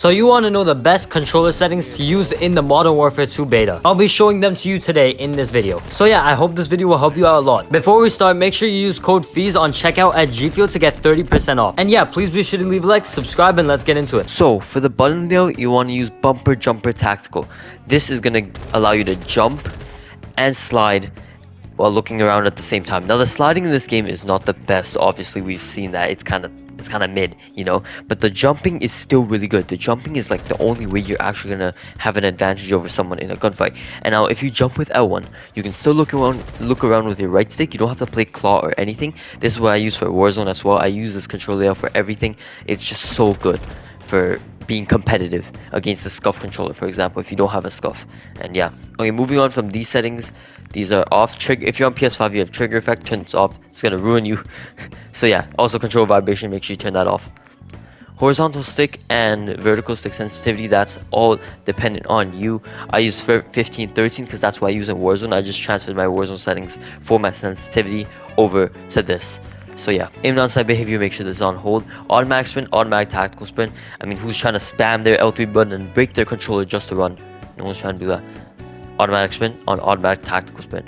So you want to know the best controller settings to use in the Modern Warfare 2 beta. I'll be showing them to you today in this video. So yeah, I hope this video will help you out a lot. Before we start, make sure you use code FEEZ on checkout at G Fuel to get 30% off. And yeah, please be sure to leave a like, subscribe, and let's get into it. So for the button layout, you want to use bumper jumper tactical. This is going to allow you to jump and slide while looking around at the same time. Now the sliding in this game is not the best. Obviously we've seen that it's kind of mid, you know, but the jumping is still really good. The jumping is like the only way you're actually gonna have an advantage over someone in a gunfight. And now if you jump with L1, you can still look around with your right stick. You don't have to play claw or anything. This is what I use for Warzone as well. I use this control layout for everything. It's just so good for being competitive against the scuff controller, for example, if you don't have a scuff. And yeah, okay, moving on from these settings, these are off. Trigger, if you're on PS5, you have trigger effect, turn it off, it's gonna ruin you. So yeah, also control vibration, make sure you turn that off. Horizontal stick and vertical stick sensitivity, that's all dependent on you. I use 1513 because that's what I use in Warzone. I just transferred my Warzone settings for my sensitivity over to this. So yeah, aim down sight behavior, make sure this is on hold. Automatic sprint, automatic tactical sprint. I mean, who's trying to spam their L3 button and break their controller just to run? No one's trying to do that. Automatic sprint on automatic tactical sprint.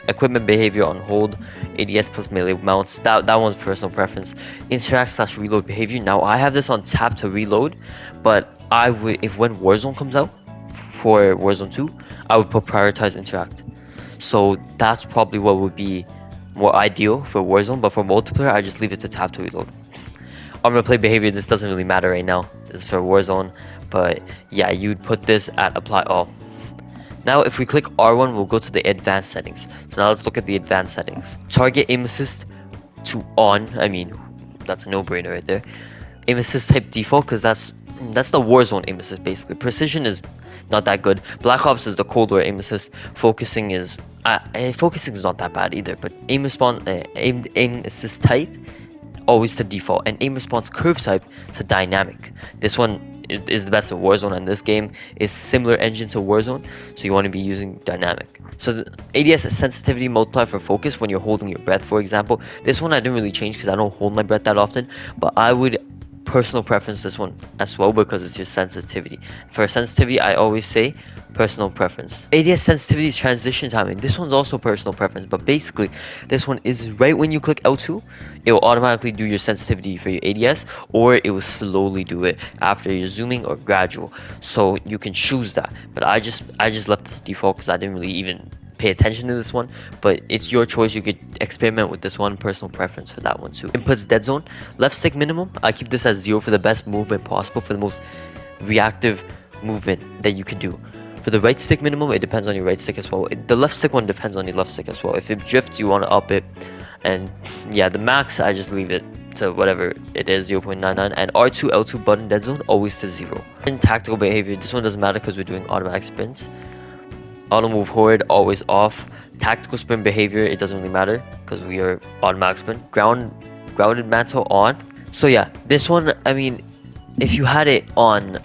Equipment behavior on hold. ADS plus melee mounts, that one's personal preference. Interact / reload behavior. Now I have this on tap to reload, but I would, if when Warzone comes out for Warzone 2, I would put prioritize interact. So that's probably what would be more ideal for Warzone, but for multiplayer I just leave it to tap to reload. Armor play behavior, this doesn't really matter right now. This is for Warzone, but yeah, you'd put this at apply all. Now if we click R1, we'll go to the advanced settings. So now let's look at the advanced settings. Target aim assist to on. I mean, that's a no-brainer right there. Aim assist type default, because that's the Warzone aim assist basically. Precision is not that good. Black Ops is the Cold War aim assist. Focusing is not that bad either, but aim response aim assist type always to default, and aim response curve type to dynamic. This one is the best of Warzone, and this game is similar engine to Warzone, so you want to be using dynamic. So the ADS sensitivity multiply for focus when you're holding your breath, for example. This one I didn't really change because I don't hold my breath that often, but I would personal preference this one as well because it's just sensitivity. For sensitivity, I always say personal preference. ADS sensitivity is transition timing. This one's also personal preference, but basically this one is right when you click L2, it will automatically do your sensitivity for your ADS, or it will slowly do it after you're zooming or gradual. So you can choose that, but I just left this default because I didn't really even pay attention to this one, but it's your choice. You could experiment with this one, personal preference for that one too. Inputs dead zone, left stick minimum, I keep this as 0 for the best movement possible, for the most reactive movement that you can do. For the right stick minimum, it depends on your right stick as well. The left stick one depends on your left stick as well. If it drifts, you want to up it. And yeah, the max, I just leave it to whatever it is, 0.99. And R2 L2 button dead zone always to 0. And tactical behavior, this one doesn't matter because we're doing automatic sprints. Auto move horde always off. Tactical sprint behavior, it doesn't really matter because we are automatic sprint. Grounded mantle on. So yeah, this one, I mean, if you had it on,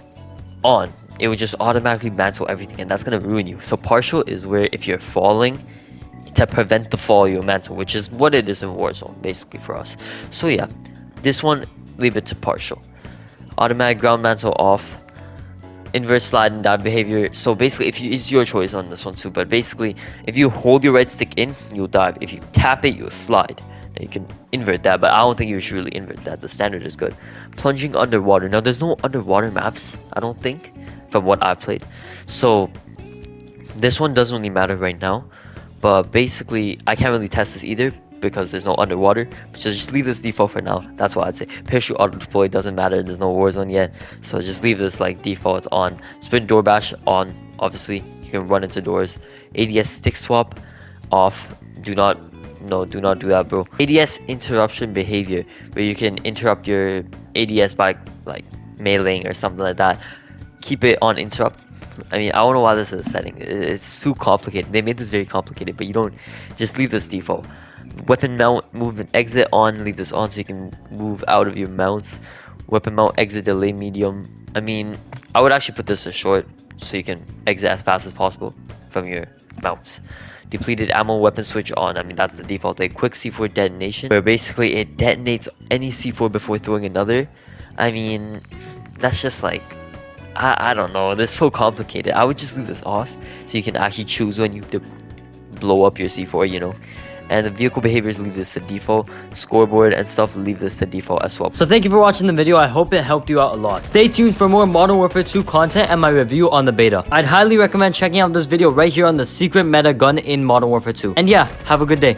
it would just automatically mantle everything, and that's gonna ruin you. So partial is where if you're falling, to prevent the fall, you'll mantle, which is what it is in Warzone basically for us. So yeah, this one, leave it to partial. Automatic ground mantle off. Inverse slide and dive behavior, so basically it's your choice on this one too, but basically if you hold your right stick in, you'll dive. If you tap it, you'll slide. Now you can invert that, but I don't think you should really invert that. The standard is good. Plunging underwater, now there's no underwater maps, I don't think, from what I've played, so this one doesn't really matter right now, but basically I can't really test this either because there's no underwater, so just leave this default for now. That's what I'd say. Parachute auto deploy doesn't matter, there's no Warzone yet, so just leave this like default. It's on. Sprint door bash on, obviously you can run into doors. ADS stick swap off. Do not do that, bro. ADS interruption behavior, where you can interrupt your ADS by like meleeing or something like that. Keep it on interrupt. I mean, I don't know why this is a setting. It's too complicated. They made this very complicated, but you don't, just leave this default. Weapon mount movement exit on, leave this on so you can move out of your mounts. Weapon mount exit delay medium. I mean, I would actually put this as short so you can exit as fast as possible from your mounts. Depleted ammo weapon switch on. I mean, that's the default. A quick C4 detonation, where basically it detonates any C4 before throwing another. I mean, that's just like, I don't know. This is so complicated. I would just leave this off so you can actually choose when you blow up your C4, you know. And the vehicle behaviors, leave this to default. Scoreboard and stuff, leave this to default as well. So thank you for watching the video. I hope it helped you out a lot. Stay tuned for more Modern Warfare 2 content and my review on the beta. I'd highly recommend checking out this video right here on the secret meta gun in Modern Warfare 2. And yeah, have a good day.